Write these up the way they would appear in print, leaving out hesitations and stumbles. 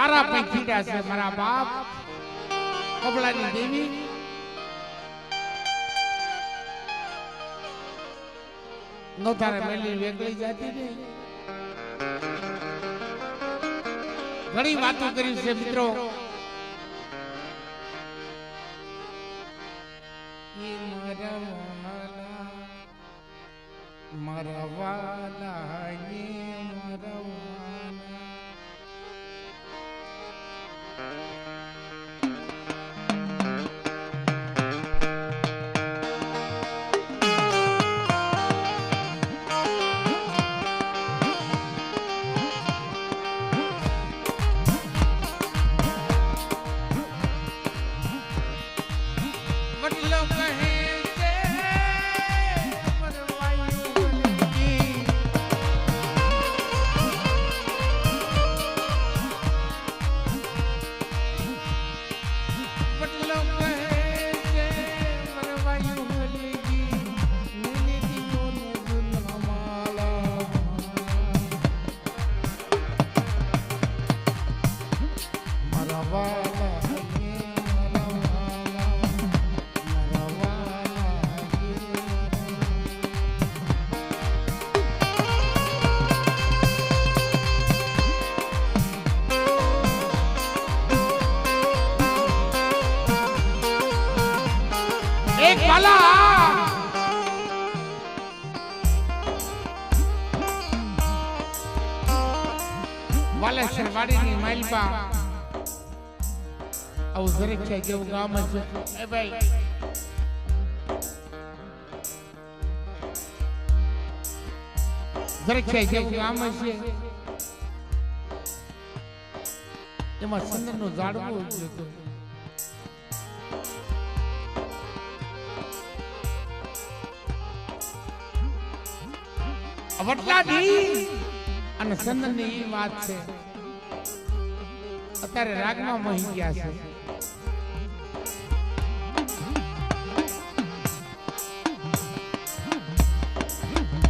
તારા પંખીડા છે મારા બાપ કબલાની દેવી નો તારે મેલી વેગળી જાતી ને ઘણી વાતો કરી છે મિત્રો મરવાલા એક વાલા વાલેશ્વર વાડીની માલપા આવું દરેક છે જેવું ગામ છે એ ભાઈ દરેક છે જેવું ગામ છે એમાં સંદનનું ઝાડવું હતું વટલાડી અને સંદનની એ વાત છે અત્યારે રાગમાં મહી ગયા છે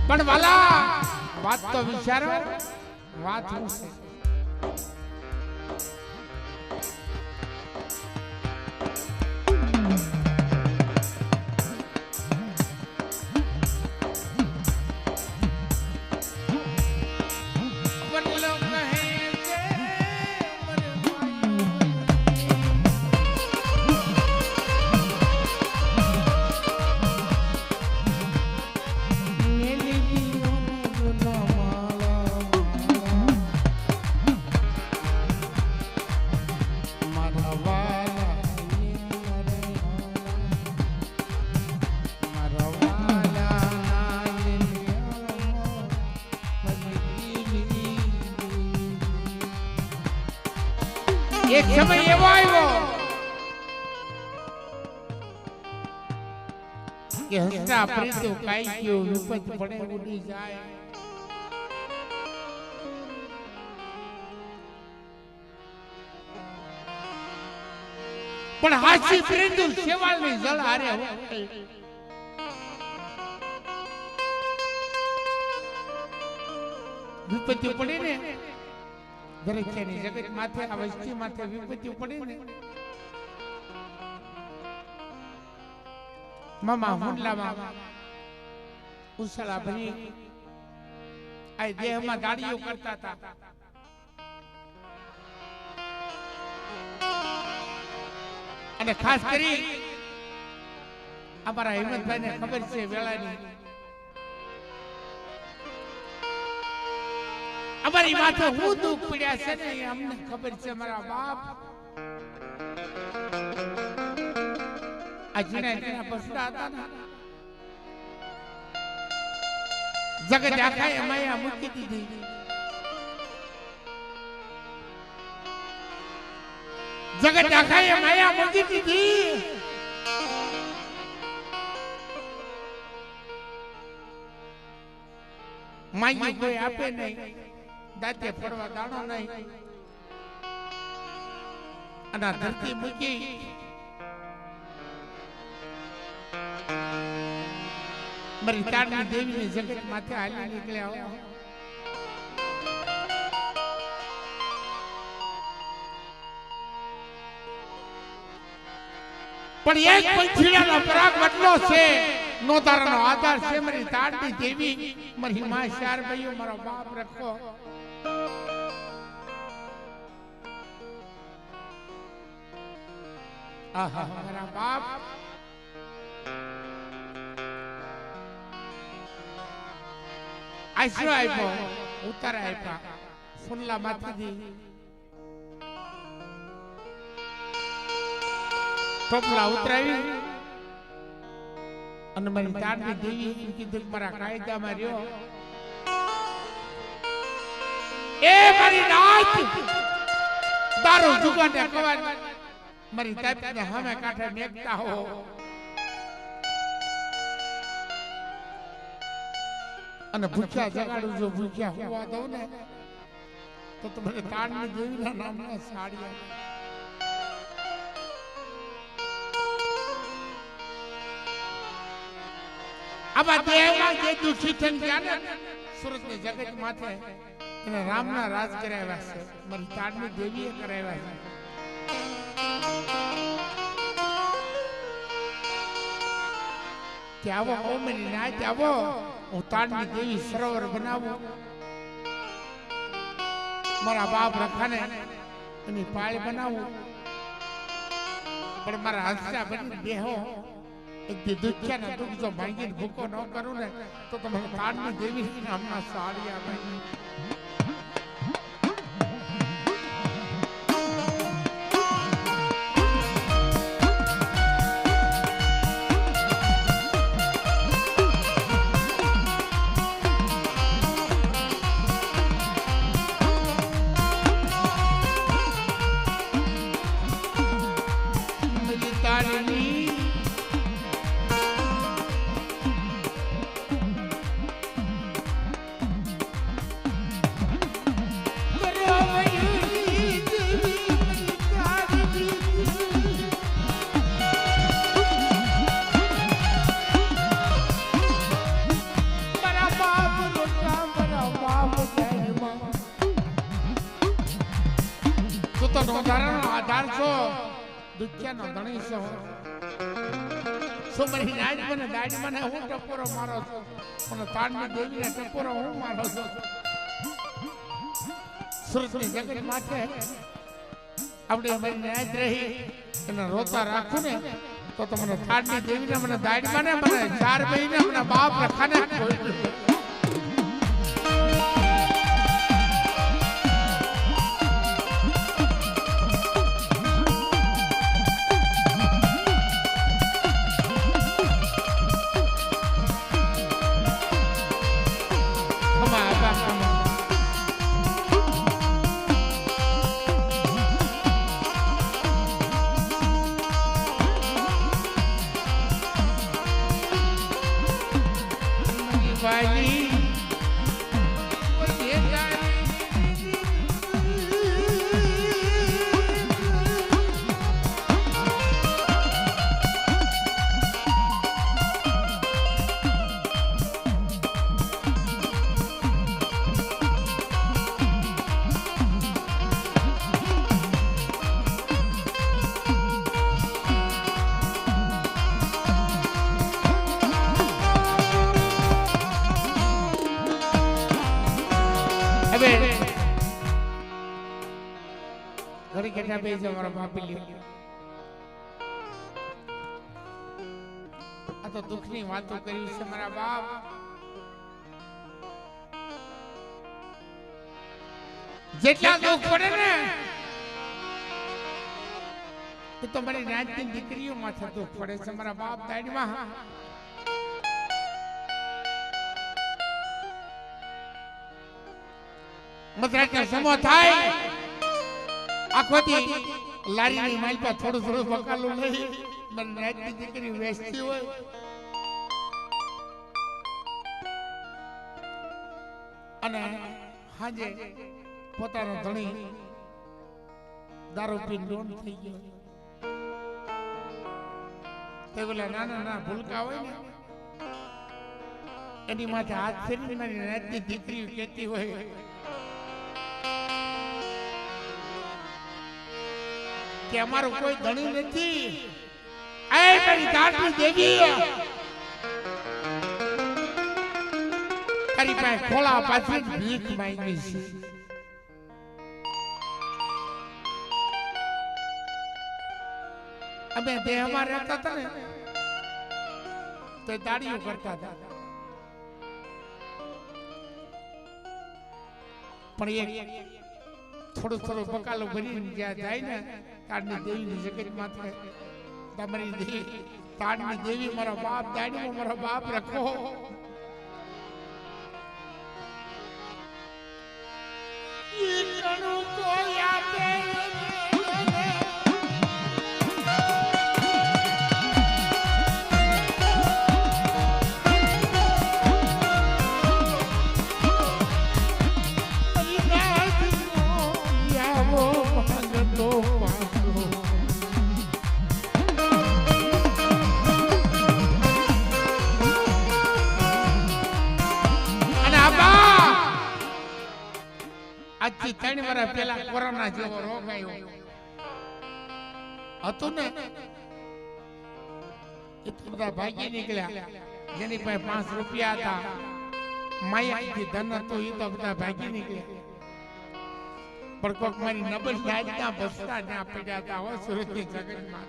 પણ વાલા વાત તો વિચારો વાત શું છે એક સમય એવો આવ્યો કે હસતા પ્રીતો કાઈ ગયો વિપત પડે ઉડી જાય પણ હાસી પ્રીતો સેવાળની જળ હારે વિપત્તિ પડી ને દરેક છે જગત માથે આ વસ્તી માથે વિપત્તિ પડી ને મામા હુંડલામાં ઉસળા ભરી આ દેહમાં દાડીઓ કરતા હતા અને ખાસ કરી અમારા હિંમતભાઈને ખબર છે વેળાની અમારી માથે હું દુઃખ પડ્યા છે ને અમને ખબર છે મારા બાપ આ જીણા બસડા હતા ને જગત આખાએ માયા મૂકી દીધી જગત આખાએ માયા મૂકી દીધી માગી કોઈ આપે નહીં દાંતે પડવા દાણો નહીં અને ધરતી મૂકી મારી તારની દેવીની જગત માથે હાલી નીકળ્યા પણ એક પંખીડાનો પરાગ બદલો છે નોતારાનો આધાર છે મારી તાડની દેવી મારી માં ચાર ભાઈઓ મારો બાપ રખો આહા મારા બાપ આશરો આપ્યો ઉતારા આપ્યા ફુલ્લા માથેથી ટોપલા ઉતરાવી અને મારી તાડની દેવી કીધું મારા કાયદામાં રહ્યો એ મારી રાત દારૂ જુગાને કવાય મારી તાપને હમે કાંઠે મેકતા હો અને ભૂખ્યા જગાડું જો ભૂખ્યા હોવા દઉં ને તો તમારે તાડની દેવીના નામના સાડિયા આમાં દેવમાં જે દુખી થઈ ગયા ને સુરતની જગત માથે એને રામના રાજ કરાવ્યા છે મારી તાડની દેવીએ કરાવ્યા છે કે આવો ઓમની નાચ આવો હું તાડની દેવી સરોવર બનાવું મારા બાપ રખાને એની પાળ બનાવું પણ મારા હસ્તા બની દેહો એક દી દુખ્યા દુઃખ જો ભાંગીને ભૂકો ન કરું ને તો તમે તાડની દેવી નામના સાડિયા ભાઈ દુખ્યાનો ધણી છો સોમરી નાચ મને દાડી મને હું ટપોરો મારો છું અને તાડની દેવીને ટપોરો હું મારો છું સુરતની જગત માથે આપણે અમારી નાચ રહી એને રોતા રાખું ને તો મને તાડની દેવીને મને દાડી મને ચાર ભાઈને મને બાપ રખાને ઘડી કેટલા બે છે મારા ભાભી લ્યો આ તો દુઃખની વાતો કરી છે મારા બાપ જેટલા દુઃખ પડે ને એ તો મારી નાચની દીકરીઓ માથે દુઃખ પડે છે મારા બાપ દાડીમાં મતરાજનો સમો થાય આખોથી લારીની માલ પર થોડું થોડું બકાલું લઈ મને નાચની દીકરી વેચતી હોય અને હાજે પોતાનો ધણી દારૂ પીને લોન થઈ ગયો તે બોલા નાના ભૂલકા હોય ને એની માથે હાથ ફેરીને મારી નાચની દીકરી કહેતી હોય કે અમારું કોઈ ધણી નથી મારી ધારની દેવી તારી પાસે ખોળા પાછી ભીખ માંગી છે અમે દેહમાં રહેતા હતા ને તો દાડીઓ કરતા હતા પણ એક થોડું થોડું બકાલો ભરીને જ્યાં જાય ને તારની દેવીની જગત માથે તમારી દેવી તારની દેવી મારા બાપ દાડીમાં મારા બાપ રખો કોઈ આપે આજથી 3 વર્ષ પહેલા કોરોના જેવો રોગ આવ્યો હતો ને એ બધા ભાગી નીકળ્યા જેની પાસે 5 રૂપિયા હતા માયાથી ધન હતું એ તો બધા ભાગી નીકળ્યા પણ કોક મારી નબળી જાતના બસતા ત્યાં પડ્યા હતા હો સુરતની જગતમાં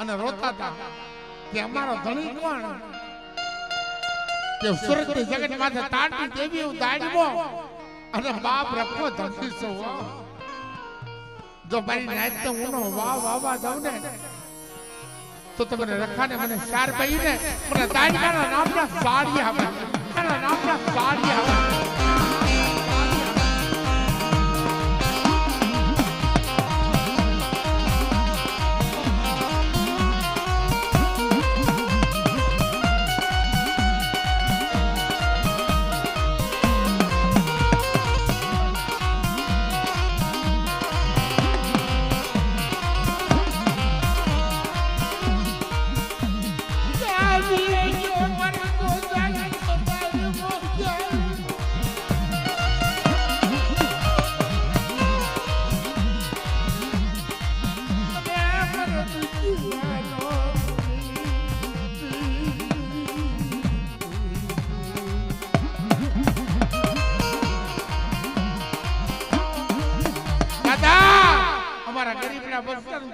અને રોતા હતા કે અમારો ધણી કોણ સુરતની જગત માથે તારની દેવી હું દાડમો અને બાપ રખો ધરતી છો જો મારી નાચ તો હું વાહ વાહ દઉં ને તો તમને રખાને મને 4 ભાઈને મને દાડમાના નામના સાડી આવે એના નામના સાડી આવે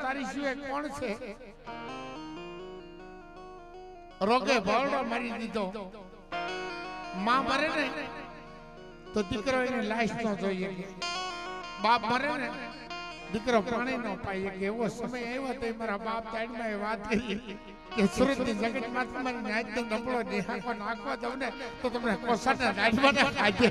તારી સિવાય કોણ છે રોગે ભરડો મારી દીધો માં મરે ને તો દીકરો એને લાશ ન જોઈએ બાપ મરે ને દીકરો પાણી ન પાઈએ કે એવો સમય આવ્યો તો મારા બાપ તાડમાં એ વાત કરી કે સુરતની જગતમાં તમારી નાચનો નબળો નિહાકો નાખવા દઉં ને તો તમને કોસાના રાજવાના કાઢે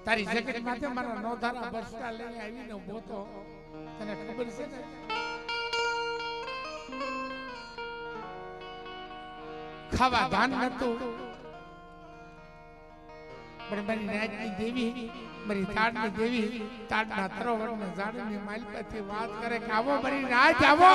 તારી જગત માથે મારા નોધારા બસતા લઈને આવીને ઉભો તો તને ખબર છે ને ખાવા ધાન નતું પણ મારી નાચની દેવી મારી તાડની દેવી તાડના તરોવરના ઝાડની માલિકાથી વાત કરે કે આવો મારી નાચ આવો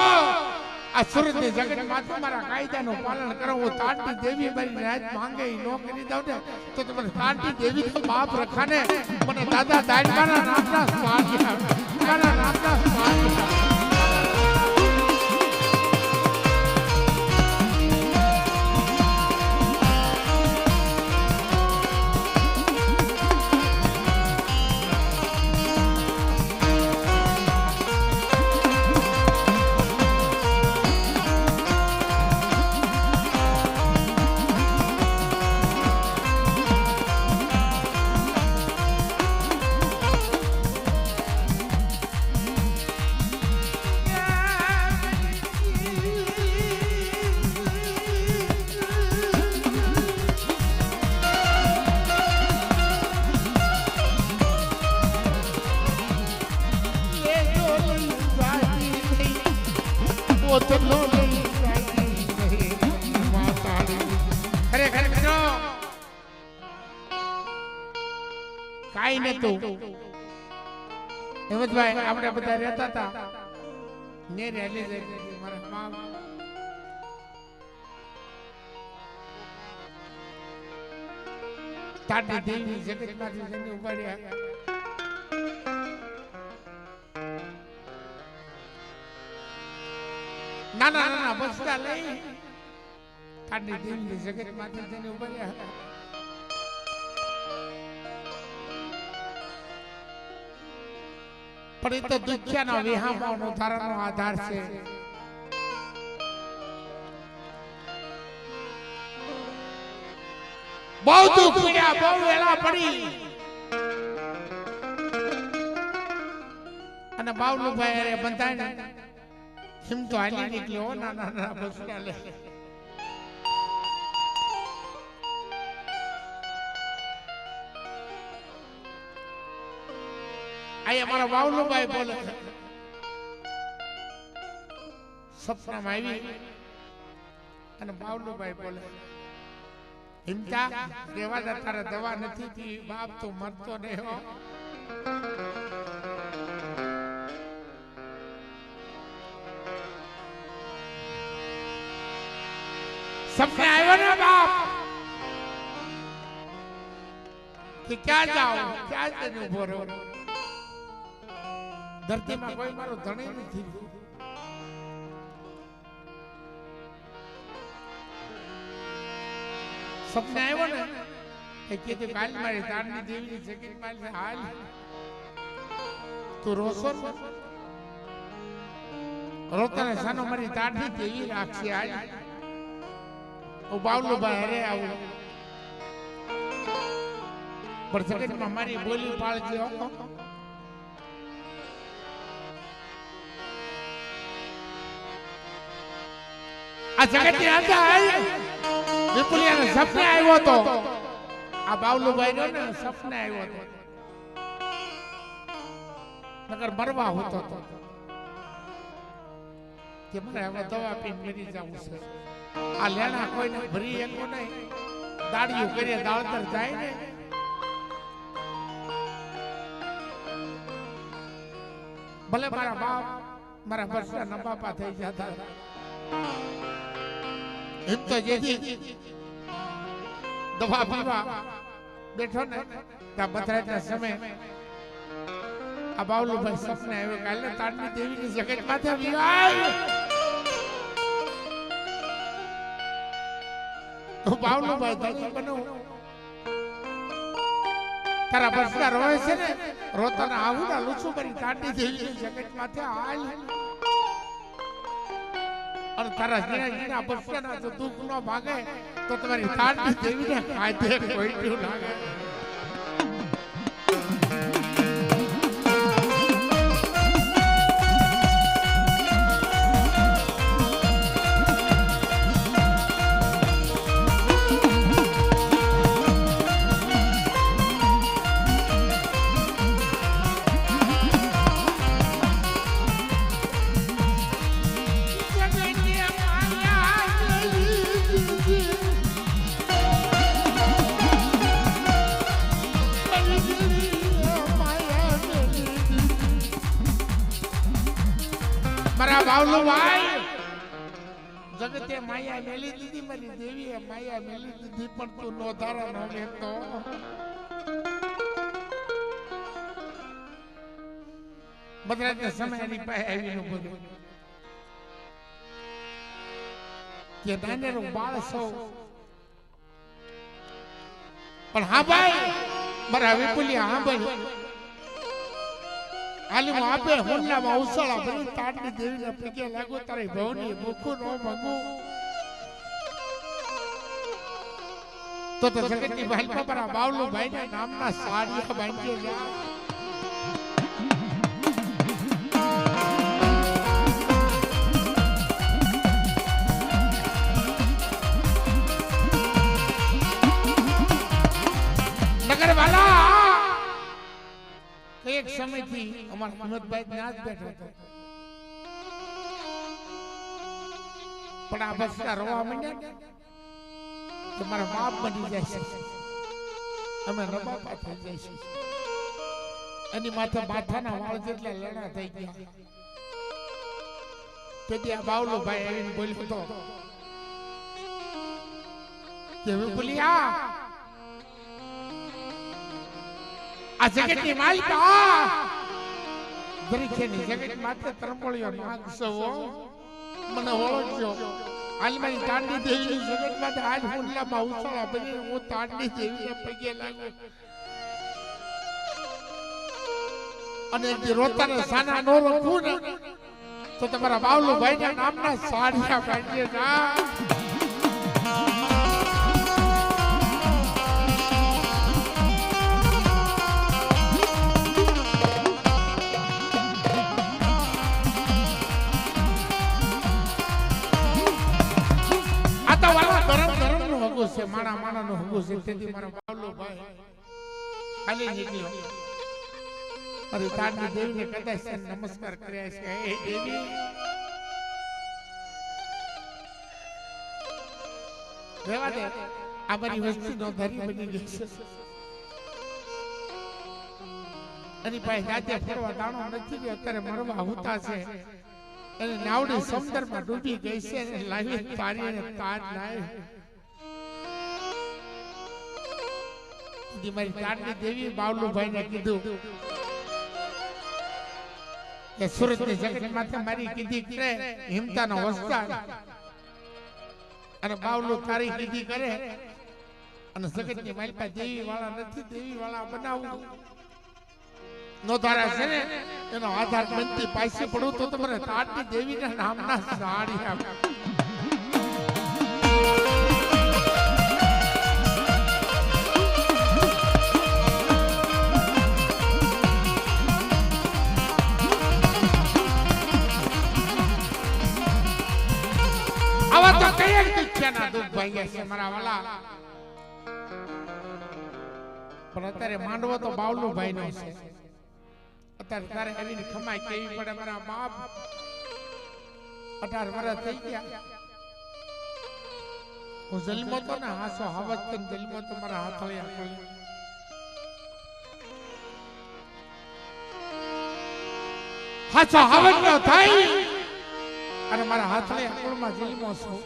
આ સુરતની જગત માથે મારા કાયદાનું પાલન કરો હું તાડની દેવી મારી નાચ માંગે નો કરી દઉં ને તો તમને તાડની દેવી તો બાપ રખાને મને દાદા દાડમાના નામના સ્વાગત મારા નામના સ્વાગત ઓતલો લઈ જાય માતાડી ખરેખર મિત્રો કાઈ નતું હેમંતભાઈ આપણે બધા રહેતા હતા ને રેલી જઈ મારા મા તાડી દેવી જગતમાંથી જઈને ઉપાડ્યા નાના નાના બસતા લઈ તાડી દેવી જગતમાંથી જઈને ઉપાડ્યા પણ એ તો દુખ્યાનો વિહામોનો ધારાનો આધાર છે બહુ દુઃખ પડ્યા બહુ વેલા પડી અને બાવલુભાઈ અરે બંધાય ને હિમ તો હાલી નીકળ્યો નાના નાના બસડા લે આયા મારા બાવલુભાઈ બોલે સપનામાં આવી અને બાવલુભાઈ બોલે હિમતા દેવા તારે દવા નથી થી બાપ તો મરતો નહીં હો સપને આવ્યો ને બાપ કે ક્યાં જાઓ ક્યાં જઈને ઉભો રહો ધરતીમાં કોઈ મારો ધણી નથી સપને આવ્યો ને એ કીધું કાલ મારી તારની દેવીની જગત મારી હાલ તું રોસો રોતાને સાનો મારી તારની દેવી રાખશે આજ ઓ બાવલુભાઈ અરે આવું પણ જગતમાં મારી બોલી પાળજો આ જગતની અંદર વિપુલિયાને સપને આવ્યો તો આ બાવલુભાઈ નો ને સપને આવ્યો તો નકર મરવા હોતો તો કે મને હવે દવા પીને મરી જવું છે આ લેણા કોઈને ભરી એકો નહીં દાડીઓ કરીએ દાળતર જાય ને ભલે મારા બાપ મારા વર્ષના ના બાપા થઈ જતા એમ તો જેથી દવા પીવા બેઠો ને ત્યાં બથરાજના સમય આ બાવલુભાઈ સપને આવ્યો કાલે તારની દેવીની જગત માથે વિવાય હું બાવલુભાઈ ધણી બનું તારા બસના રોય છે ને રોતાના આવુડા લૂછું કરી તારની દેવીની જગત માથે હાલ और तारा जीना जीना बसना तो दुख न भागे तो तुम्हारी थाट में देवी ने कायदे कोई क्यों लागे બાવલુભાઈ જગતે માયા મેલી દીધી મારી દેવીએ માયા મેલી દીધી પણ તું નો ધારા નો લેતો બદરાજના સમયની પાસે આવીને બોલ્યો કે નાનેરું બાળ સૌ પણ હા ભાઈ મારા વિપુલિયા હા ભાઈ આલી આપે હોલ્લામાં ઉસળા ભરી તાડની દેવીને પગે લાગો તારી ભવની ભૂખું નો ભગું તો જગતની ભાઈમાં મારા બાવલુભાઈના નામના સાડિયા બાંધીએ જા નગરવાલા એક સમયથી અમારા હિંમતભાઈ ત્યાં જ બેઠો હતો પણ આ બસડા રોવા માંડ્યા ને તો મારા બાપ બની જાય છે, અમે રબાપા થઈ જાય છે. એની માથે માથાના વાળ જેટલા લેણા થઈ ગયા. તેથી આ બાવલો ભાઈ આવીને બોલ્યો તો કે વિપુલિયા આ જગતની માલિકા દરેકની જગત માથે તરમોળિયો નાગસો મને ઓળખજો. હાલમાં તાંડી દેવીની જગત માથે આજ હુંડલામાં ઉછાળા બની હું તાંડી દેવીને પગે લાગુ અને રોતાને સાના નો રોકું ને તો તમારા બાવલુ ભાઈ ના નામના સાડિયા બાંધીએ જા. માણા માણા નો હગો છે. તેથી મારા બાવલો ભાઈ ખાલી નીકળ્યો. અરે તારની દેવીને કદાચ નમસ્કાર કર્યા છે. હે દેવી, રેવા દે, આ મારી વસ્તી નો ધરી બની ગઈ છે. એની પાસે જાતે ફરવા દાણો નથી રહ્યો, અત્યારે મરવા હોતા છે. એને નાવડી સમુદ્રમાં ડૂબી ગઈ છે અને લાવી પારીને તાજ લાવી. મારી તારની દેવી બાવલુભાઈ ને કીધું કે સુરત ની જગત માથે મારી કીધી કરે હિમતાનો વસ્તાર અને બાવલુ તારી કીધી કરે અને જગત ની માલિકા દેવી વાળા નથી, દેવી વાળા બનાવું નો ધારા છે ને એનો આધાર બનતી પાછી પડું તો તમારે તારની દેવી ના નામના સાડી આપે. પણ અત્યારે માંડવો તો બાવલુ ભાઈ નો છે. અત્યારે તારે એની ખમાઈ કેવી પડે. મારા બાપ 18 વર્ષ થઈ ગયા. હું જન્મો તો ને હાસો હાવત જન્મો તો મારા હાથળિયા ખોલી હાસો હાવત નો થાય અને મારા હાથળિયા કુળમાં જન્મો છું.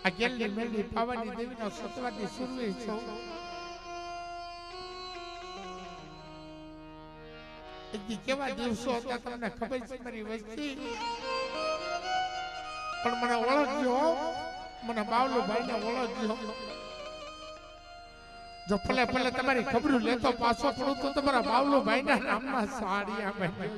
આ ગેલની મેલની પાવાની દેવીનો સતવાદી સુરવીર છો. કેવા દિવસો હતા તમને ખબર છે મારી વસ્તી. પણ મને ઓળખજો, મને બાવલુ ભાઈ ને ઓળખજો. જો ભલે ભલે તમારી ખબર લેતો પાછો પડું તો તમારા બાવલુ ભાઈ ના નામના સાડિયા ભાઈ.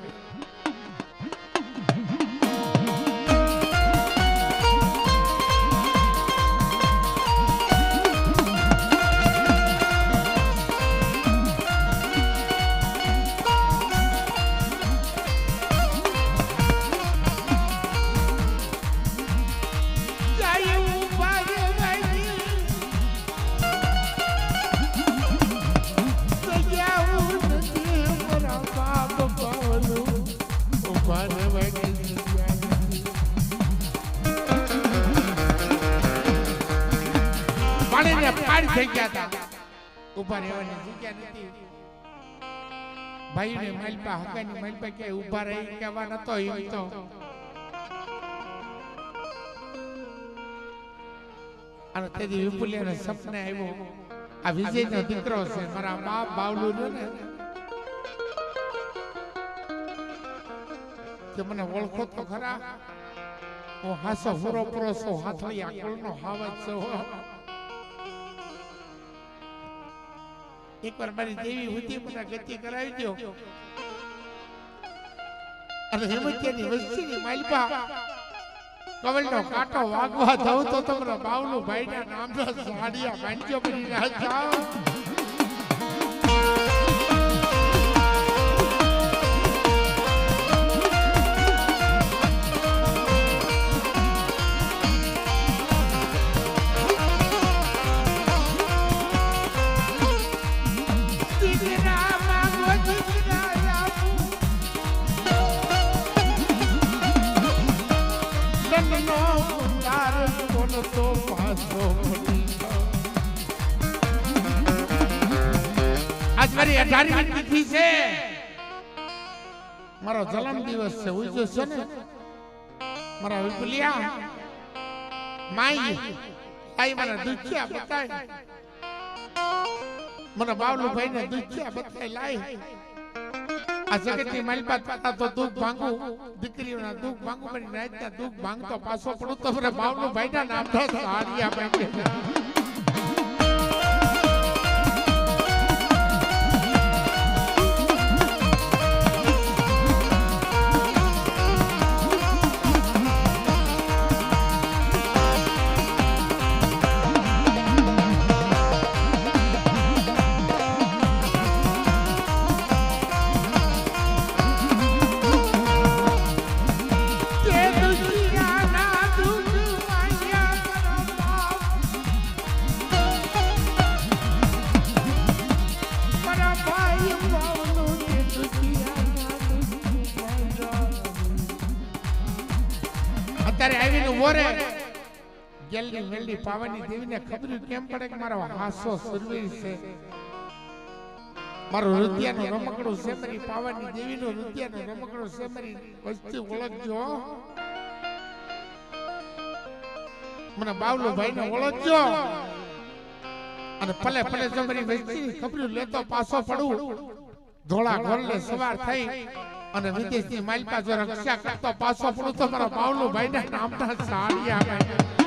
થઈ ગયા હતા ઉભા રહેવાની જગ્યા નથી. ભાઈ ને માલપા હકાની માલપા કે ઉભા રહી કેવા નતો એમ તો અને તેથી વિપુલિયાને સપને આવ્યો આ વિજયનો દીકરો છે મારા બાપ બાવલુ ને કે મને ઓળખો તો ખરા. હું હાસો હુરો પરોસો હાથળી આકળનો હાવત છો. એક વાર મારી દેવી હતી મને ગતિ કરાવી દો અને હિમતિયાની વસ્તીની માલપા કવલનો કાંટો વાગવા દઉં તો તમારા બાવલુ ભાઈના નામનો સાડિયા બાંધ્યો બની રાજા. સનનો ઉતાર બોલતો પાસો આજ મારી 18મી તિથિ છે મારો જન્મ દિવસ છે ઉજ્જો છે ને મારા વિપુલિયા માઈ આઈ મને દુખિયા બતાય મને બાવલુભાઈ ને દુખિયા બતાય લાય આ જગતની માલપા થતા તો દુઃખ ભાંગુ દીકરીઓના દુઃખ ભાંગુ પણ રાતના દુઃખ ભાંગતો પાછો પડું તો મને બાવલુભાઈ ના નામ તો સાડિયા ભાઈ અત્યારે આવીને વોરે ગેલની વેલની પાવાની દેવીને ખબર કેમ પડે કે મારો હાસો સુરવીર છે મારો રુદિયાનો રમકડું છે મારી પાવાની દેવીનો રુદિયાનો રમકડું છે મારી વસ્તી ઓળખજો મને બાવલુભાઈ ને ઓળખજો અને ભલે ભલે જો મારી વસ્તી ખબર લેતો પાછો પડું ધોળા ઘોરલે સવાર થઈ અને વિદેશની માલપા જો રક્ષા કરતો પાછો પડું તો મારા બાવલુભાઈ ના નામના સાડિયા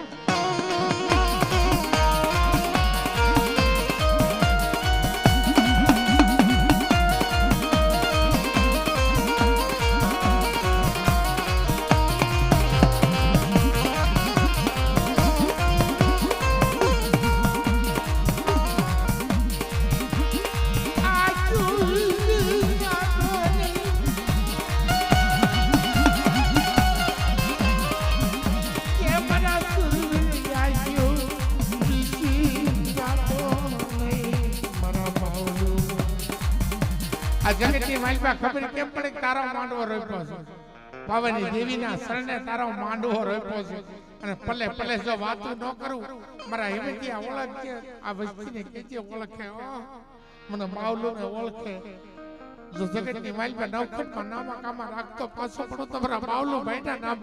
આ જગતની માલપા ખબર કેમ પડે કે તારો માંડવો રોપ્યો છે પાવાની દેવીના શરણે તારો માંડવો રોપ્યો છે અને પલે પલે જો વાતું ન કરું મારા હિમતિયા ઓળખે આ વસ્તીને કેજે ઓળખે મને બાવલુને ઓળખે જો જગતની માલપા નવખંડમાં નામા કામા રાખતો પાછો પડું તો મારા બાવલુભાઈ ના નામ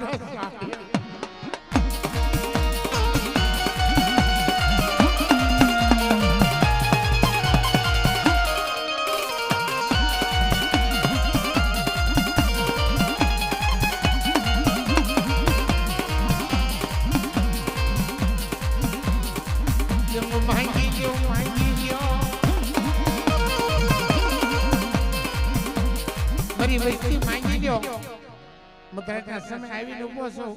વસ્તી માંગી લ્યો મતલબના સમય આવીને ઉભો છો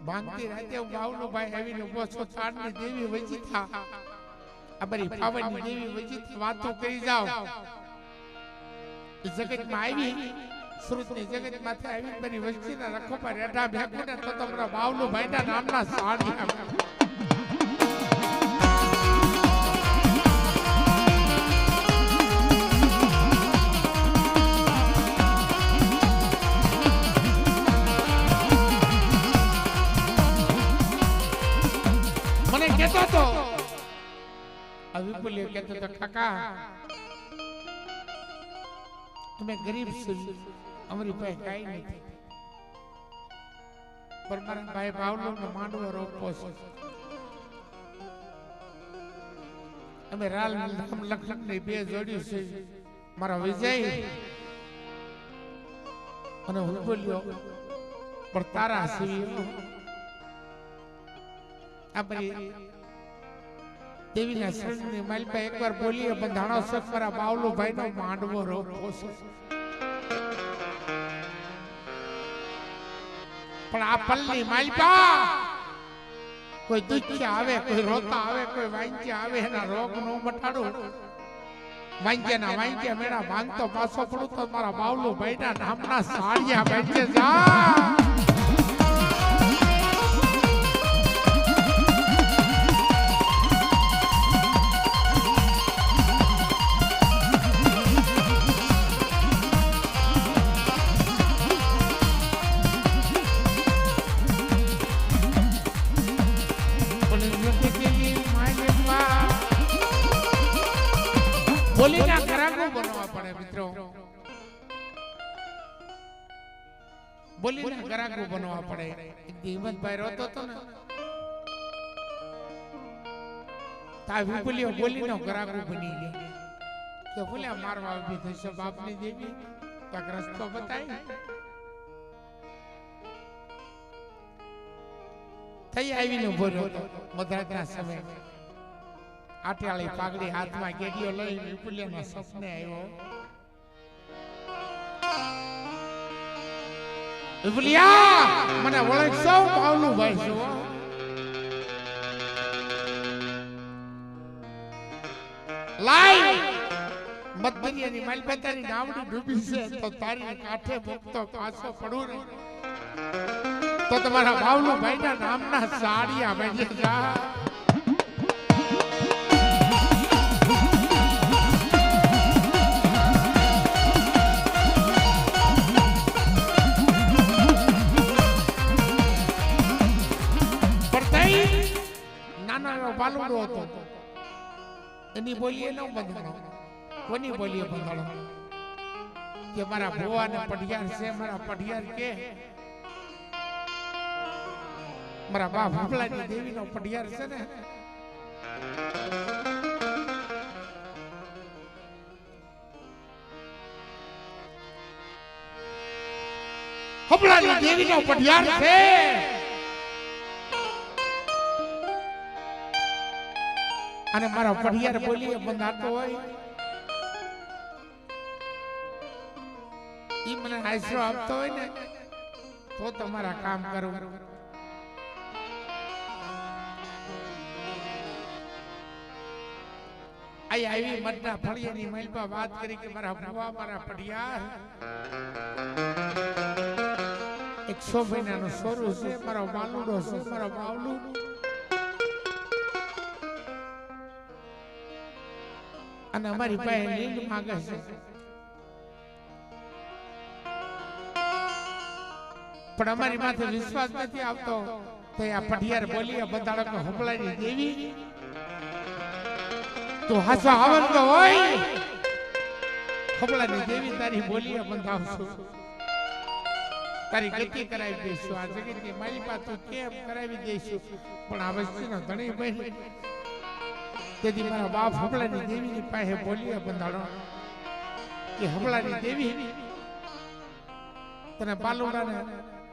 ભાંગતી રાતે બાવલુભાઈ આવીને ઉભો છો તાડની દેવી વજીતા આ બરી પાવનની દેવી વજીતા વાતો કરી જાઓ જગતમાં આવી સુરતની જગત માથે આવી બરી વસ્તીના રખો પર રેઢા ભેગુને તો તમારા બાવલુભાઈના નામના સાડિયા કેતો તો વિપુલિયો કેતો તો કાકા અમે ગરીબ છીએ અમારી પાસે કાઈ નથી પર મારા ભાઈ બાવલુનો માંડવો રોપો છે અમે રાલ લખન ની બે જોડ્યું છે મારા વિજય અને વિપુલિયો પર તારા સિવી આપણી દેવીના શરણની માલપા એકવાર બોલીએ બંધાણો સફરા બાવલુભાઈ નો માંડવો રોપો છે પણ આ પલ્લી માલપા કોઈ દુખ્યા આવે કોઈ રોતા આવે કોઈ વાંચ્યા આવે એના રોગ નો મટાડું વાંચ્યાના વાંચ્યા મેળા માંગતો પાછો પડું તો મારા બાવલુભાઈ ના નામના સાડિયા વાંચે જા બોલીના ગ્રાહકો બનવા પડે મિત્રો, બોલીના ગ્રાહકો બનવા પડે. હિંમતભાઈ રોતો હતો ને તા વિપુલિયો બોલીનો ગ્રાહકો બની ગયા કે ભૂલ્યા મારવા ઉભી થશે બાપની દેવી કાક રસ્તો બતાય થઈ આવીને ઉભો રહ્યો હતો મધરાતના સમયે. આટિયાળી પાઘડી હાથમાં કેડીઓ લઈ વિપુલિયાના સપને આવ્યો. વિપુલિયા મને ઓળખશો? પાવલું ભાઈ છો. લાઈ મધદરિયાની માલપતાની નાવડી ડૂબી છે તો તારી કાંઠે મુકતો પાછો પડું ને તો તમારા બાવલુ ભાઈના નામના સાડિયા બની જા. નાનો એવો બાલુડો હતો એની બોલીએ ન બંધાણો. કોની બોલીએ બંધાણો કે મારા ભુવાને પઢિયાર છે, મારા પઢિયાર કે મારા બા ભૂપલાની દેવીનો પઢિયાર છે ને ભૂપલાની દેવીનો પઢિયાર છે. અને મારા પઢિયાર બોલીએ બંધાતો હોય ઈ મને આશરો આપતો હોય ને તો તમારા કામ કરું. આઈ આવી મતના ફળિયાની મહિલમાં વાત કરી કે મારા ભુવા મારા પઢિયાર 100 મહિનાનો સોરું છે, મારો બાલુડો છે, મારો બાવલું અને અમારી પાસે લીંડ માંગે છે. પણ અમારી માથે વિશ્વાસ નથી આવતો તો આ પઢિયાર બોલીએ બંધાડો કે હંભળાની દેવી તો હાસો આવન તો હોય હંભળાની દેવી તારી બોલીએ બંધાવશું, તારી ગતિ કરાવી દઈશું, આ જગતની મારી પાસે કેમ કરાવી દઈશું. પણ આ વસ્તુનો ધણી બની તેથી મારા બાપ હંભળાની દેવીની પાસે બોલીએ બંધાડો કે હંભળાની દેવી તને બાલુડાને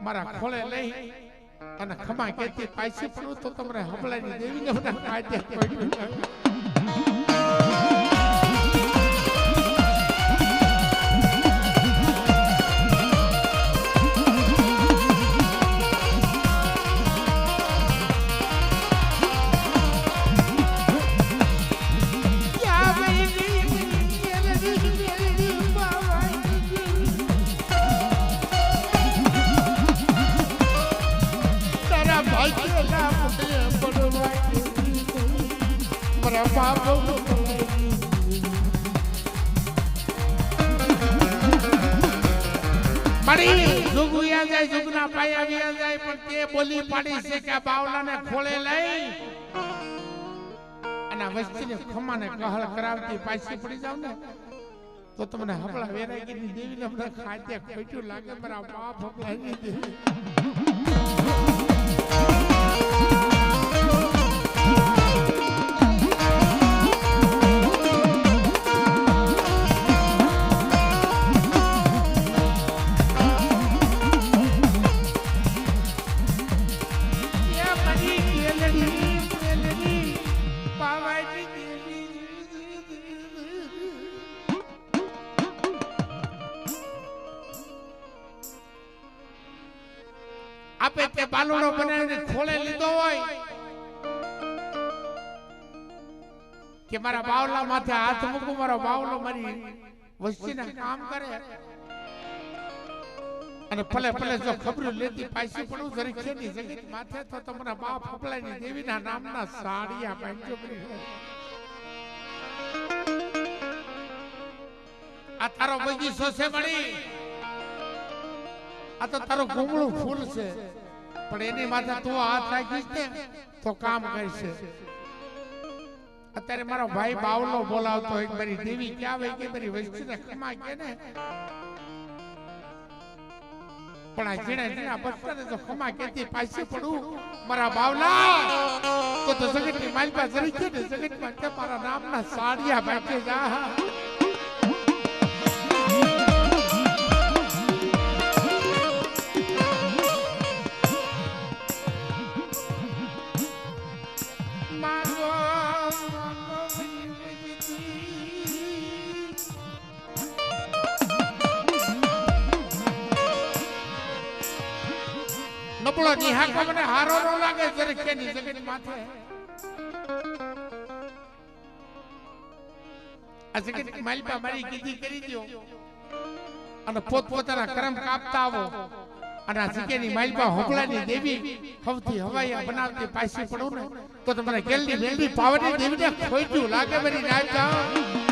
મારા ખોળે લઈ અને ખમા કેતી પાછી પડું તો તમને હંભળાની દેવીને બધા કાઢ્યા કોઈ બોલી પાડી છે કે બાવલાને ખોળે લઈ અને વસ્તીને ખમાને કહળ કરાવતી પાછી પડી જાવ ને તો તમને હંભળા વેરાગીની દેવીને મને ખાતે ખોટ્યું લાગે. મારા બાપ હંભળાની દેવી આપે તે બાલુડો બનાવીને ખોળે લીધો હોય કે મારા બાવલા માથે હાથ મૂકું, મારો બાવલો મારી વસ્તીના કામ કરે અને ભલે ભલે જો ખબર લેતી પાછી પડું જરી ખેની જગત માથે તો તમારા બાપ હંભળાની દેવીના નામના સાડિયા બાંધજો. આ તારો બગીચો છે મળી, આ તો તારો ગુમળું ફૂલ છે પણ એની માથે તું હાથ રાખીશ ને તો કામ કરશે. અત્યારે મારો ભાઈ બાવલો બોલાવતો એક મારી દેવી ક્યાં હોય કે મારી વસ્તુને ખમા કે ને પણ આ જીણા બસને તો ખમા કેતી પાછી પડું મારા બાવલા તો જગતની માલપા જરી છે ને જગતમાં કે મારા નામના સાડિયા બાકી જા નબળો નિહાકો મને હારો ન લાગે જરે કેની જગત માથે આ જગત માલપા મારી કીધી કરી દયો અને પોતપોતાના કર્મ કાપતા આવો અને આ જગ્યાની માલપા હોબળાની દેવી હવથી હવાયા બનાવતી પાછી પડું ને તો તમને ગેલની મેલડી પાવરની દેવીને ખોઈતું લાગે મારી નાયકા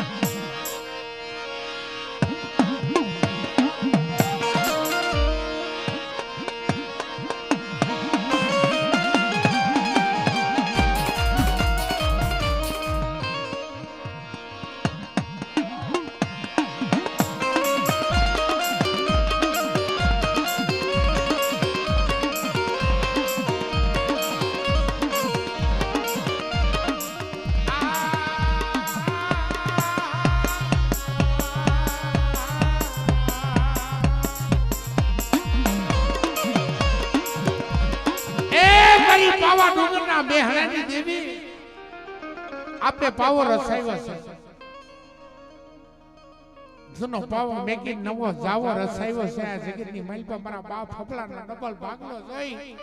પાવા ડુંગરના બેહણાની દેવી આપે પાવો રસાયો છે જૂનો પાવો મેકી નવો જાવો રસાયો છે આ જગતની માલપા મારા બાપ ફફલાના ડબલ ભાગલો જોઈ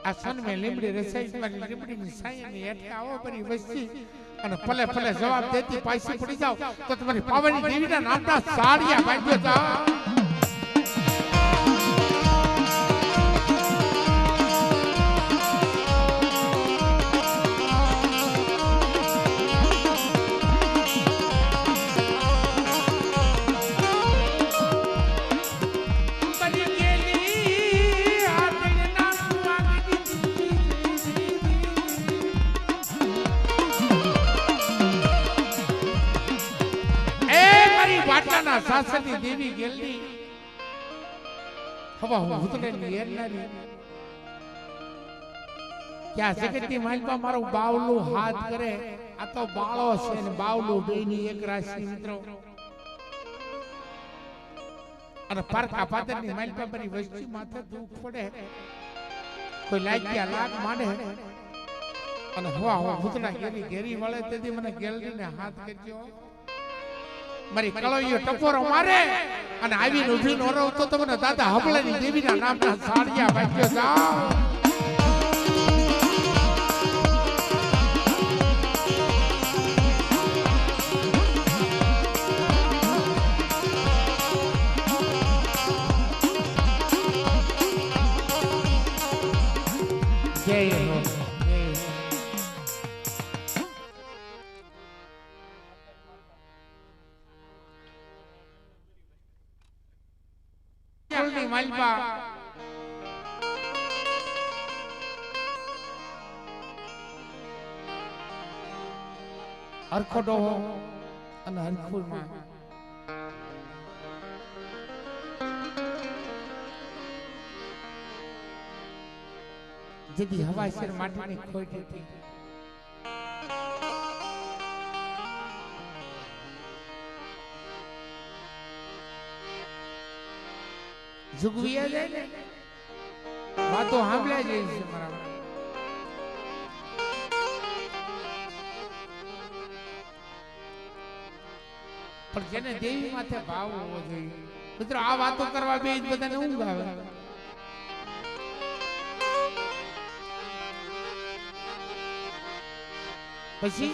આ સનમે લીમડી રસાઈ મારી લીમડીની સાયની હેઠે આવો બરી વસ્તી અને ભલે ભલે જવાબ દેતી પાછી પડી જાવ તો તમારી પાવાની દેવીના નામના સાડિયા બાંધ્યો જાવ વાટલાના સાસરની દેવી ગેલની હવા ઉતરેલી એરનારી ક્યાં જગતની માલપા મારું બાવલું હાથ કરે આ તો બાળો છે ને બાવલું બેની એક રાશિ મિત્રો અને પારકા પાદરની માલપા મારી વસ્તી માથે દુખ પડે કોઈ લાગ્યા લાગ માંડે અને હવા ઉતરા ગેરી ઘેરી વળે તેથી મને ગેલરીને હાથ કરજો મારી કળોઈઓ ટપોરો મારે અને આવીને ઊભી નો રહો તો તમને દાદા હબળાની દેવીના નામના સાડિયા બાંધ્યો જાઓ જય હો માલપા હરખોડો અને હરખુલમાં જેથી હવાશેર માટીની ખોટ હતી જુગવિયા જાય ને વાતો સાંભળ્યા જાય છે મારા પણ જેને દેવી માથે ભાવ હોવો જોઈએ મિત્રો આ વાતો કરવા બે બધાને ઊંઘ આવે પછી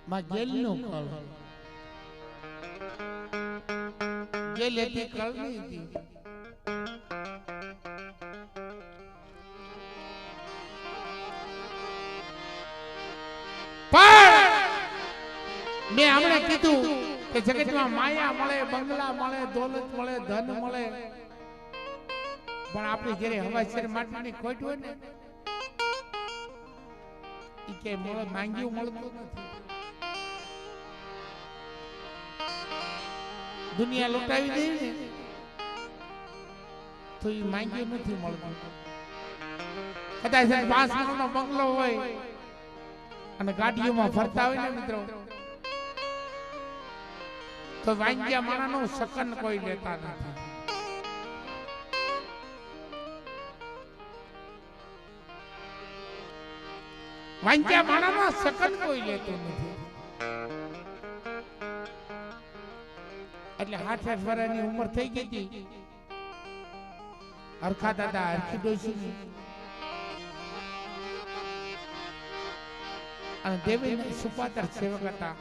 માં જેલનું કળ જેલ હતી કળની હતી મેં હમણે કીધું કે જગતમાં માયા મળે બંગલા મળે દોલત મળે ધન મળે પણ આપણી ઘરે હવા શેર માટીની ખોટ હોય ને ઈ કે માંગ્યું મળતું નથી. દુનિયા લૂંટાવી દે ને તો ઈ માંગ્યું નથી મળતું. કદાચ 5 માળનો બંગલો હોય અને ગાડીઓમાં ફરતા હોય ને મિત્રો તો વાંગ્યા માણાનું સકન કોઈ લેતા નથી. વાંગ્યા માણાનો સકન કોઈ લેતું નથી. એટલે 8 વર્ષની ઉંમર થઈ ગઈ હતી હરખા દાદા હરખી ડોશી અને દેવી સુપાતર સેવક હતા.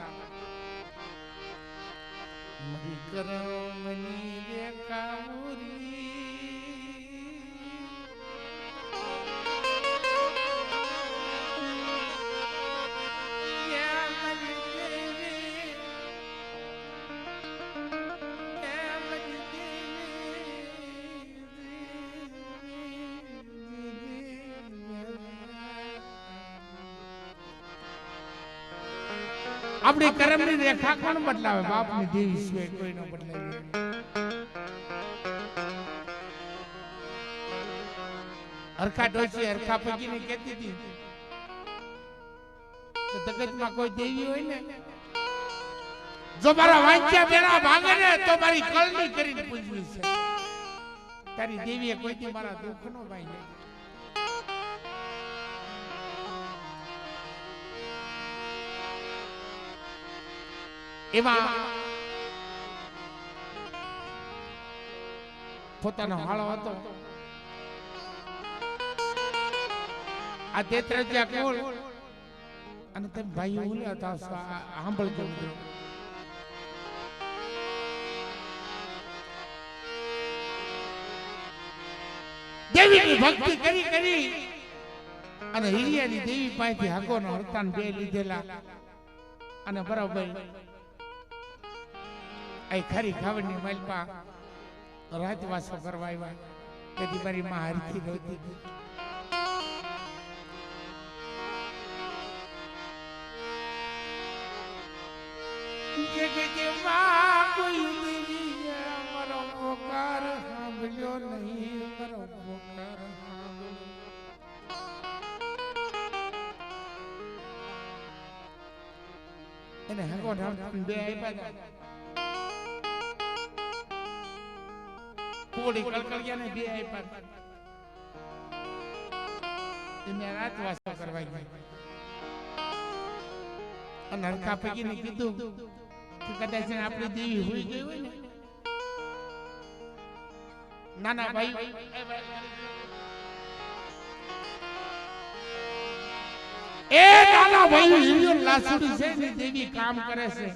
મરી કરમની રે કામુરી આપણી કરમની રેખા કોણ બદલાવે? બાપની દેવી સિવાય કોઈ ન બદલાવે. હરખા ડોશી હરખા પગીને કહેતી હતી તો જગતમાં કોઈ દેવી હોય ને જો મારા વાંચ્યા બેડા ભાગે ને તો મારી કળની કરીને પૂજવી છે. તારી દેવીએ કોઈથી મારા દુઃખ નો ભાઈ. એમાં પોતાનો હાળો હતો. આ તેત્રજ્યા કોળ અને તેમ ભાઈ બોલ્યા હતા સાંભળજો મિત્રો. દેવીની ભક્તિ કરી કરી અને હિરિયાની દેવી પાસેથી હાકોનો હરતાન બે લીધેલા અને બરાબર આ ખરી ખાવડની માલપા રાતવાસો કરવા આવ્યા. તેથી મારી માં હરખી રોતી હતી. જગતમાં કોઈ દેવી મારો પોકાર સાંભળ્યો નહીં. મારો પોકાર એને હકો બે આપ્યા. કોડી કળકળિયા ને બે આપ્યા. એને રાત વાસો કરવા ગયા અને હરખા પૈકીને કીધું કે કદાચ આપણી દેવી હોઈ ગઈ હોય ને નાના ભાઈ એ નાના ભાઈ હિરિયો લાસુડી છે ને દેવી કામ કરે છે.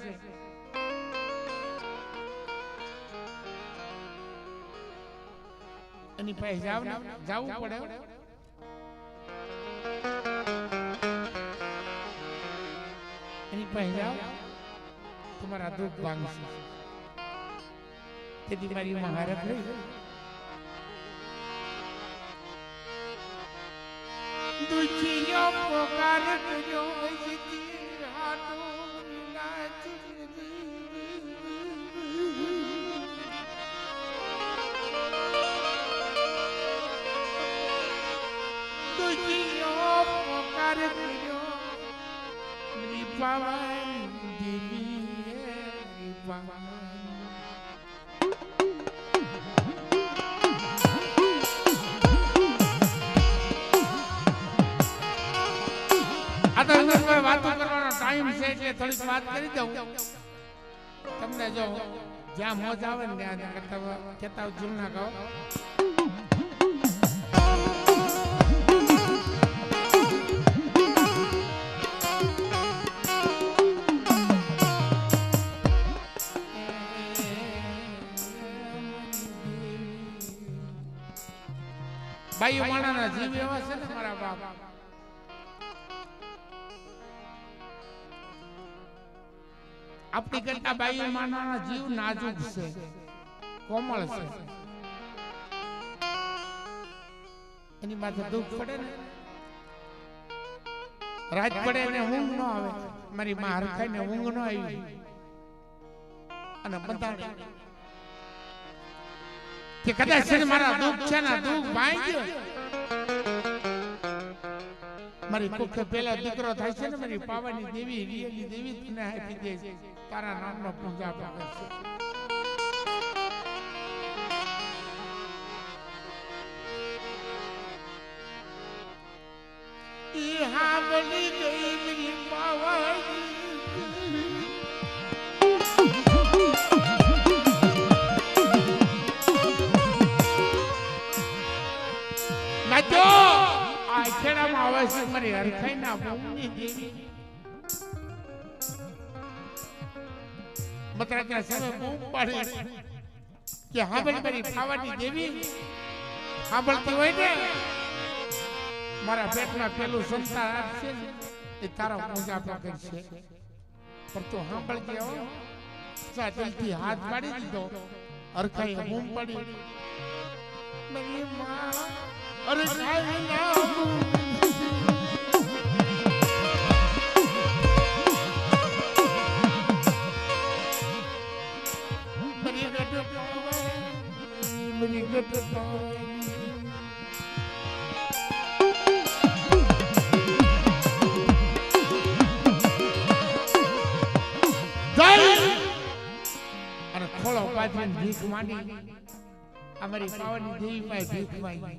એની પાસે જાવું પડે. એની પાસે જાવ તમારા દુઃખ ભાંગશે. તેથી મારી મહારત રહી દુખીઓ પોકાર કર્યો જીતી હાથો નાચ દુખીઓ પોકાર કર્યો રીપાવાન દેવી રીપાવાન વાતો કરવાનો ટાઈમ છે એટલે થોડીક વાત કરી દઉં. તમને જો જ્યાં મોજ આવે ને ત્યાં કહેતા જૂના ગાઓ. ભાઈઓ માણાના જીવ એવા છે ને મારા બાપ. આપણી કરતા બાઈ માનાના જીવ નાજુક છે, કોમળ છે. એની માથે દુઃખ પડે ને રાત પડે ને ઊંઘ ન આવે મારી માં હરખાઈ ને ઊંઘ ન આવી અને બધા કે કદાચ મારા દુઃખ છે ને દુઃખ ભાઈ ગયો મારી કુખે પેલા દીકરો થાય છે ને મારી પાવાની દેવી રિયલી દેવી તને આપી દે છે તારા નામનો પૂજા પાવે છે ઈ હા બની ગઈ મારી પાવાની નાચો આ ખેડામાં આવે છે મારી હરખાઈના બહુની દેવી મતરાજના સામે બૂમ પાડી કે હાંભળ મારી ખાવાની દેવી સાંભળતી હોય ને મારા પેટમાં પેલું સંતાન આપશે ને એ તારા પૂજા કરશે પણ તું સાંભળતી હો દિલથી હાથ પાડી દીધો હરખાઈએ બૂમ પાડી મારી માં અરે ખાઈ ના મરી ગટ અને ખોળો પાથરીને ભીખ માંડી અમારી પાવાની દેવી પાસે ભીખ માંગી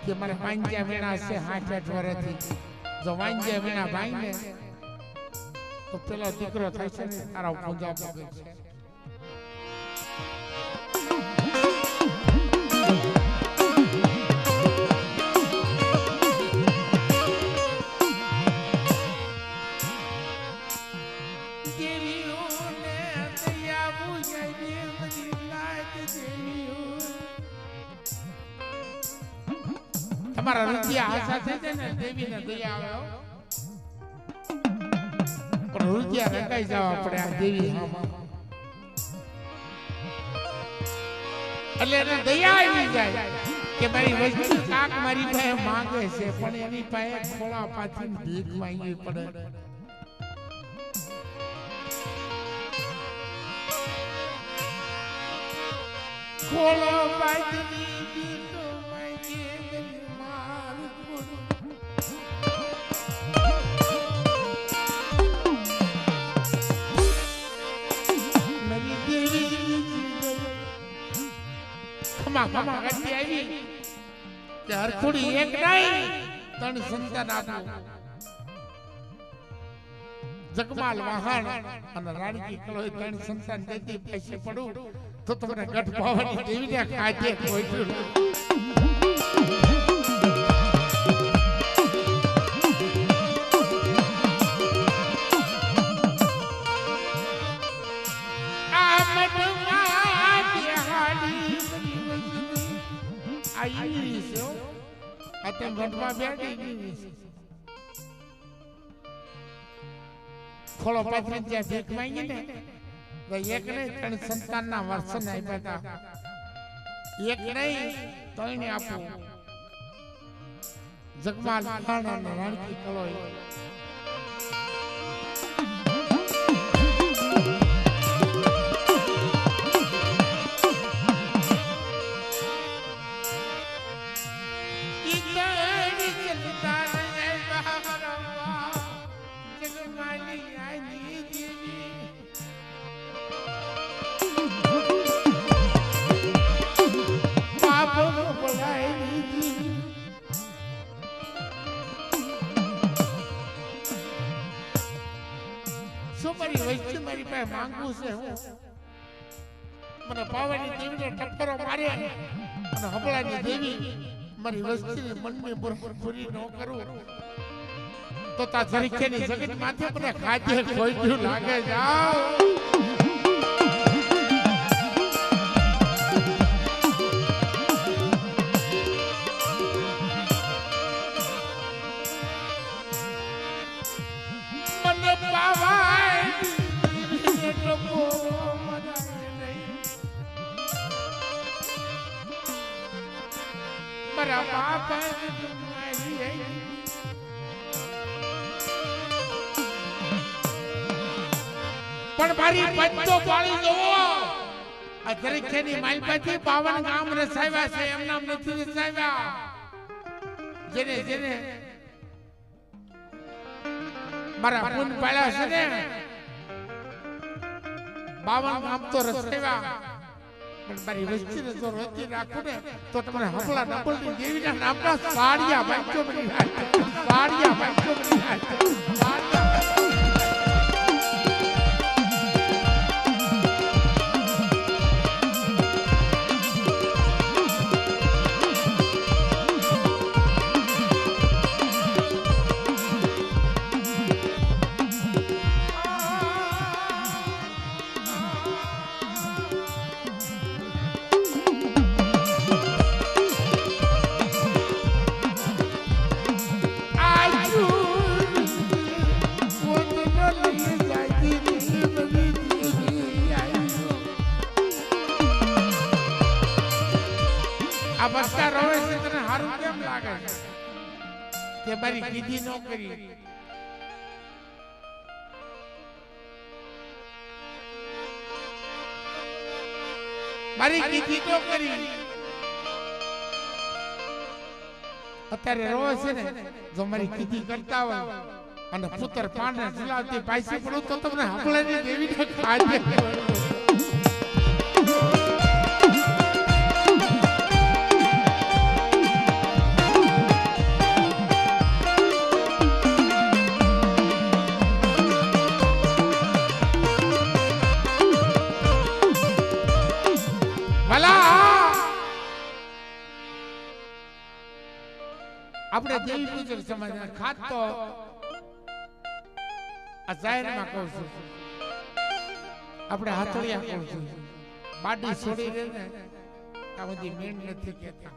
કે મારે વાંજ્યા વીણા છે 8 વર્ષથી જો વાંજ્યા વીણા ભાઈ ને તો પેલો દીકરો થાય છે ને તારા પૂજા કરે છે તમારા રૂપિયા આશા થઈ જાય ને દેવીને દયા આવે પણ રૂપિયા રંગાઈ જવા પડે આ દેવી એટલે એને દયા આવી જાય કે મારી વસ્તુ કાક મારી પાસે માંગે છે પણ એની પાસે ખોળા પાથરીને ભીખ માંગવી પડે ખોળો પાથરી ભીખ માંગી ખમા ગટી આવી કે હરખુડી એક નહીં ત્રણ સંતાન આપ્યું જગમાલ વાહણ અને રાણકી કલોય ત્રણ સંતાન દેતી પૈસે પડું તો તમને ગઢ પાવાની દેવીને કાજે કોઈ आई सो अतम घटमा बेटी गई खोलो पाथरी जे भीख मांगी ने तो एक नहीं त्रण संतान ना वर्षन आप्या था एक नहीं त्रण आपो जगमाल खान અને રાણકી કલોય મારી પાસે માંગવું છે હું મને પાવાની દેવીને ટક્કરો મારે અને હબળાની દેવી મારી વસ્તીની મનની પૂરી ન કરું તો તા તરીકેની જગત માથે મને ખાજે ખોઈયું લાગે જાવ મને પાવા પણ મારી પંચો પાળી જોવો આ જરીખેની માલપાથી 52 ગામ રસાવ્યા છે એમ નામ નથી રસાવ્યા જેને જેને મારા પુન પાળ્યા છે ને 52 ગામ તો રસાવ્યા પણ મારી વસ્તીને જો રોકી રાખો ને તો તમને હમલા ડબલની દેવીના નામના સાડિયા બાંચો બની જાય સાડિયા બાંચો બની જાય આ બસ્તા રોવે છે તને હારું કેમ લાગે છે કે મારી કીધી નો કરી મારી કીધી નો કરી અત્યારે રોવે છે ને જો મારી કીધી કરતા હોય અને પુત્ર પાને ઝુલાવતી પાછી પડું તો તમને હમણાની દેવીને ખાજે આપણે દેવી પૂજક સમાજ ખાત તો આ જાહેરમાં કહું છું આપણે હાથળિયા કહું છું બાડી છોડી દે ને આ બધી મેન નથી કહેતા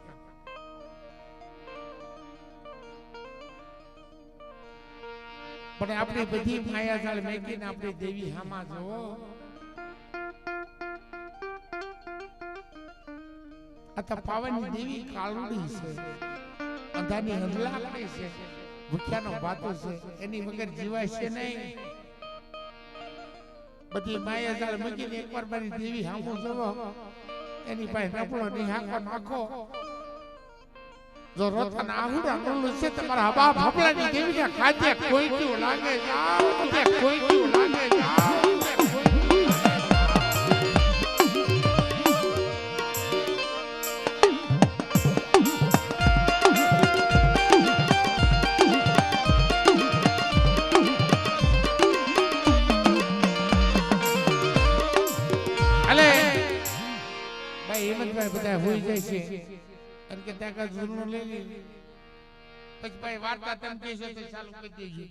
પણ આપણી બધી માયાજાળ મેકીને આપણી દેવી હામાં જોવો આ તો પાવનની દેવી કાળુડી છે અંધાની હંધલાકડી છે ભૂખ્યાનો ભાતો છે એની વગર જીવાય છે નહીં બધી માયાજાળ મૂકીને એકવાર મારી દેવી હામું જોવો એની પાસે નપળો નિહાકો નાખો જો રોતાના આહુડા નોલું છે તમારા હબા ભાપલાની દેવીને ખાધે કોઈ કેવું લાગે જાવ કોઈ કેવું લાગે જાવ બધા હોઈ જાય છે અને કે ત્યાં કાંઈ જૂનું લઈ લે પછી ભાઈ વાર્તા તેમ કહે છે તો ચાલુ કરી દેજો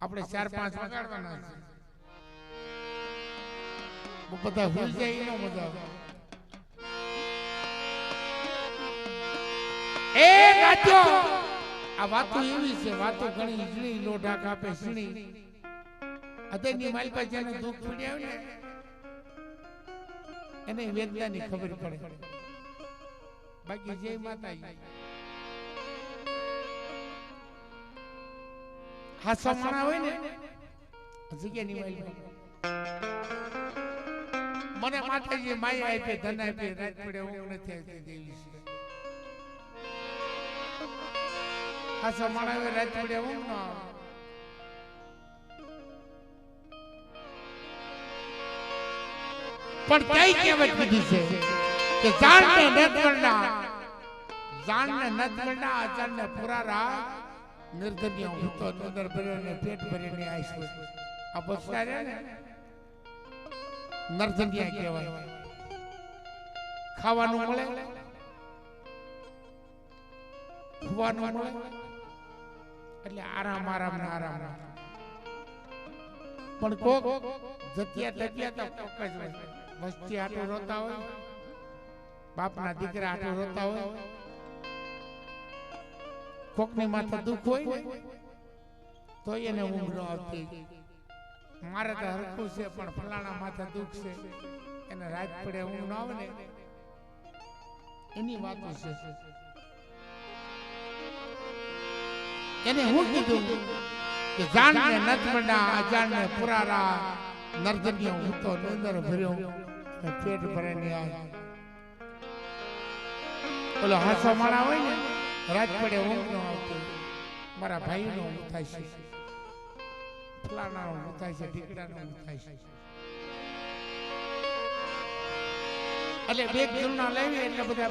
આપણે 4-5 વગાડવાના છે બધા હોઈ જાય એનો મજા એ નાચો આ વાતો એવી છે વાતો ઘણી ઈજળી લોઢા કાપે સીણી અદેની માલપા જેને દુઃખ પીડ્યા ને એને વેદનાની ખબર પડે બાકી જય માતાજી હાસા માણા હોય ને જગ્યાની માલપા મને માતાજી માયા આપે ધન આપે રાત પડે ઊંઘ નથી આવતી દેવી છે હાસા માણા હોય રાત પડે ઊંઘ ન આવે પણ કઈ કહેવત કીધી છે કે જાણને નદવરના આચારને પૂરા રાગ નિર્ધન્યો ભૂતો નદર ભરીને પેટ ભરીને આઈશું આ બસરા રે ને નર્ધન્યા કહેવાય ખાવાનું મળે ખવાનું મળે એટલે આરામ પણ કોક જગ્યા તો કોક જ હોય મસ્તી આટો રોતા હોય બાપના દીકરા આટો રોતા હોય કોકની માથે દુઃખ હોય તો એને ઊંઘ ન આવતી મારે તો હરખું છે પણ ફલાણા માથે દુઃખ છે એને રાત પડે ઊંઘ ન આવે ને એની વાતો છે એને હું કીધું કે જાણને નતમડા અજાણને પુરારા નરજન્યો હું તો નિંદર ભર્યો પેટ ભરાઈને આ ઓલો હાસો માણા હોય ને રાત પડે ઊંઘ ન આવતી મારા ભાઈનો ઊંઘ થાય છે ફલાણાનો ઊંઘ થાય છે ઢીકડાનો ઊંઘ થાય છે એટલે બે જૂના લેવી એટલે બધા